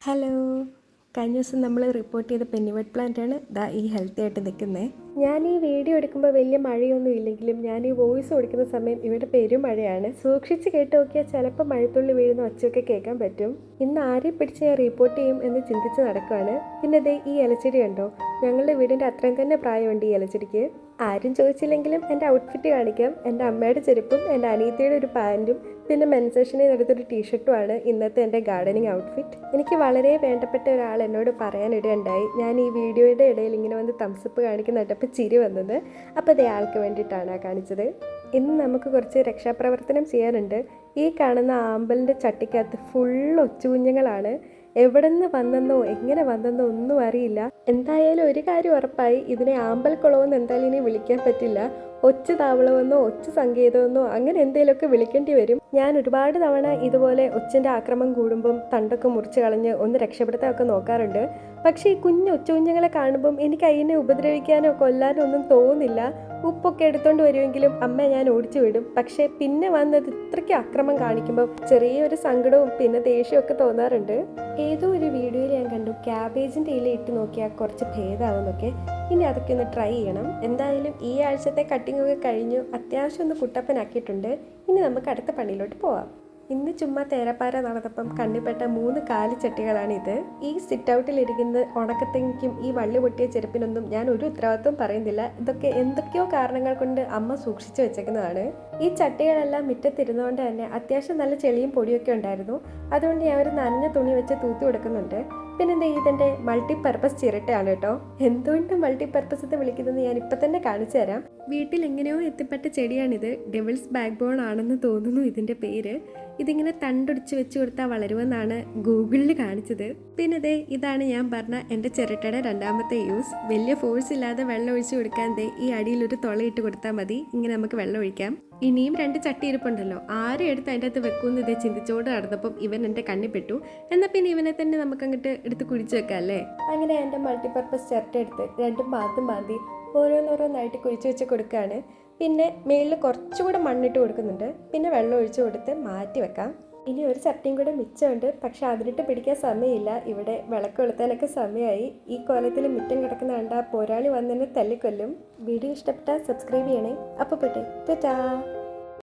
Hello, കഴിഞ്ഞ ദിവസം നമ്മൾ റിപ്പോർട്ട് ചെയ്ത പെന്നിവേർഡ് പ്ലാന്റാണ് ഈ ഹെൽത്തി ആയിട്ട് നിൽക്കുന്നത്. ഞാൻ ഈ വീഡിയോ എടുക്കുമ്പോൾ വലിയ മഴയൊന്നും ഇല്ലെങ്കിലും ഞാൻ ഈ വോയിസ് കൊടുക്കുന്ന സമയം ഇവിടെ പെരുമഴയാണ്. സൂക്ഷിച്ച് കേട്ട് നോക്കിയാൽ ചിലപ്പോൾ മഴത്തുള്ളി വീഴുന്ന ഒച്ചയൊക്കെ കേൾക്കാൻ പറ്റും. ഇന്ന് ആരെ പിടിച്ച് ഞാൻ റിപ്പോർട്ട് ചെയ്യും എന്ന് ചിന്തിച്ച് നടക്കുകയാണ്. പിന്നെ ഈ ഇലച്ചെടി കണ്ടോ, ഞങ്ങളുടെ വീടിൻ്റെ അത്രയും തന്നെ പ്രായമുണ്ട് ഈ ഇലച്ചെടിക്ക്. ആരും ചോദിച്ചില്ലെങ്കിലും എൻ്റെ ഔട്ട്ഫിറ്റ് കാണിക്കാം. എൻ്റെ അമ്മയുടെ ചെരുപ്പും എൻ്റെ അനിയത്തിയുടെ ഒരു പാൻറ്റും പിന്നെ മെൻസേഷനിൽ എടുത്തൊരു ടീഷർട്ടുമാണ് ഇന്നത്തെ എൻ്റെ ഗാർഡനിങ് ഔട്ട്ഫിറ്റ്. എനിക്ക് വളരെ വേണ്ടപ്പെട്ട ഒരാൾ എന്നോട് പറയാനിടയുണ്ടായി, ഞാൻ ഈ വീഡിയോയുടെ ഇടയിൽ ഇങ്ങനെ വന്ന് തംസപ്പ് കാണിക്കുന്നുണ്ടപ്പോൾ ചിരി വന്നത്. അപ്പോൾ അതേ ആൾക്ക് വേണ്ടിയിട്ടാണ് കാണിച്ചത്. ഇന്ന് നമുക്ക് കുറച്ച് രക്ഷാപ്രവർത്തനം ചെയ്യാനുണ്ട്. ഈ കാണുന്ന ആമ്പലിൻ്റെ ചട്ടിക്കകത്ത് ഫുൾ ഒച്ചുകുഞ്ഞുങ്ങളാണ്. എവിടെ നിന്ന് വന്നെന്നോ എങ്ങനെ വന്നെന്നോ ഒന്നും അറിയില്ല. എന്തായാലും ഒരു കാര്യം ഉറപ്പായി, ഇതിനെ ആമ്പൽ കുളമെന്ന് എന്തായാലും ഇനി വിളിക്കാൻ പറ്റില്ല. ഒച്ച താവളമെന്നോ ഒച്ച സങ്കേതമെന്നോ അങ്ങനെ എന്തെങ്കിലുമൊക്കെ വിളിക്കേണ്ടി വരും. ഞാൻ ഒരുപാട് തവണ ഇതുപോലെ ഒച്ചിൻ്റെ ആക്രമം കൂടുമ്പം തണ്ടൊക്കെ മുറിച്ച് കളഞ്ഞ് ഒന്ന് രക്ഷപ്പെടുത്താനൊക്കെ നോക്കാറുണ്ട്. പക്ഷേ ഈ കുഞ്ഞു ഒച്ചുകുഞ്ഞുങ്ങളെ കാണുമ്പം എനിക്ക് അതിനെ ഉപദ്രവിക്കാനോ കൊല്ലാനോ ഒന്നും തോന്നില്ല. ഉപ്പൊക്കെ എടുത്തോണ്ട് വരുമെങ്കിലും അമ്മ ഞാൻ ഓടിച്ചു വിടും. പക്ഷേ പിന്നെ വന്നത് ഇത്രയ്ക്ക് അക്രമം കാണിക്കുമ്പോൾ ചെറിയൊരു സങ്കടവും പിന്നെ ദേഷ്യമൊക്കെ തോന്നാറുണ്ട്. ഏതോ ഒരു വീഡിയോയിൽ ഞാൻ കണ്ടു, ക്യാബേജിൻ്റെ ഇല ഇട്ട് നോക്കിയാൽ കുറച്ച് ഭേദമാവുന്നൊക്കെ. ഇനി അതൊക്കെ ഒന്ന് ട്രൈ ചെയ്യണം. എന്തായാലും ഈ ആഴ്ചത്തെ കട്ടിംഗ് ഒക്കെ കഴിഞ്ഞു, അത്യാവശ്യം ഒന്ന് കുട്ടപ്പനാക്കിയിട്ടുണ്ട്. ഇനി നമുക്ക് അടുത്ത പണിയിലോട്ട് പോവാം. ഇന്ന് ചുമ്മാ തേരപ്പാര നടന്നപ്പം കണ്ണിപ്പെട്ട 3 കാലിച്ചട്ടികളാണിത്. ഈ സിറ്റ് ഔട്ടിലിരിക്കുന്ന ഉണക്കത്തെങ്ങിക്കും ഈ വള്ളി പൊട്ടിയ ചെരുപ്പിനൊന്നും ഞാൻ ഒരു ഉത്തരവാദിത്വം പറയുന്നില്ല. ഇതൊക്കെ എന്തൊക്കെയോ കാരണങ്ങൾ കൊണ്ട് അമ്മ സൂക്ഷിച്ചു വെച്ചേക്കുന്നതാണ്. ഈ ചട്ടികളെല്ലാം മുറ്റത്തിരുന്നുകൊണ്ട് തന്നെ അത്യാവശ്യം നല്ല ചെളിയും പൊടിയൊക്കെ ഉണ്ടായിരുന്നു. അതുകൊണ്ട് ഞാൻ ഒരു നനഞ്ഞ തുണി വെച്ച് തൂത്തി കൊടുക്കുന്നുണ്ട്. പിന്നെ ഇതിൻ്റെ മൾട്ടിപർപ്പസ് ചിരട്ടയാണ് കേട്ടോ. എന്തുകൊണ്ട് മൾട്ടിപർപ്പസ് എന്ന് വിളിക്കുന്നത് ഞാൻ ഇപ്പം തന്നെ കാണിച്ചു തരാം. വീട്ടിൽ എങ്ങനെയോ എത്തിപ്പെട്ട ചെടിയാണിത്. ഡെവിൾസ് ബാക്ക് ബോൺ ആണെന്ന് തോന്നുന്നു ഇതിൻ്റെ പേര്. ഇതിങ്ങനെ തണ്ടൊടിച്ച് വെച്ച് കൊടുത്താൽ വളരുമെന്നാണ് ഗൂഗിളിൽ കാണിച്ചത്. പിന്നെ ഇതാണ് ഞാൻ പറഞ്ഞ എൻ്റെ ചിരട്ടയുടെ രണ്ടാമത്തെ യൂസ്. വലിയ ഫോഴ്സ് ഇല്ലാതെ വെള്ളം ഒഴിച്ച് കൊടുക്കാൻ ഈ അടിയിലൊരു തുളയിട്ട് കൊടുത്താൽ മതി. ഇങ്ങനെ നമുക്ക് വെള്ളം ഒഴിക്കാം. ഇനിയും 2 ചട്ടി ഇരിപ്പുണ്ടല്ലോ, ആരും എടുത്ത് അതിൻ്റെ അകത്ത് വെക്കുമെന്ന് ഇതേ ചിന്തിച്ചോട് നടന്നപ്പം ഇവൻ എൻ്റെ കണ്ണിൽ പെട്ടു. എന്നാൽ പിന്നെ ഇവനെ തന്നെ നമുക്കങ്ങോട്ട് എടുത്ത് കുഴിച്ച് വെക്കാം അല്ലേ. അങ്ങനെ എൻ്റെ മൾട്ടിപർപ്പസ് ചിരട്ട എടുത്ത് 2 ഭാഗത്തും മാന്തി ഓരോന്നോരോന്നായിട്ട് കുഴിച്ച് വെച്ച് കൊടുക്കുകയാണ്. പിന്നെ മേളിൽ കുറച്ചുകൂടെ മണ്ണിട്ട് കൊടുക്കുന്നുണ്ട്. പിന്നെ വെള്ളം ഒഴിച്ച് കൊടുത്ത് മാറ്റി വെക്കാം. ഇനി ഒരു ചട്ടിയും കൂടെ മിച്ചമുണ്ട്, പക്ഷെ അതിലിട്ട് പിടിക്കാൻ സമയമില്ല. ഇവിടെ വിളക്ക് കൊളുത്താനൊക്കെ സമയമായി. ഈ കോലത്തിൽ മുറ്റം കിടക്കുന്ന കണ്ട പോരാളി വന്നെന്നെ തല്ലിക്കൊല്ലും. വീഡിയോ ഇഷ്ടപ്പെട്ടാൽ സബ്സ്ക്രൈബ് ചെയ്യണേ. അപ്പോൾ പെട്ടെ ടാറ്റാ.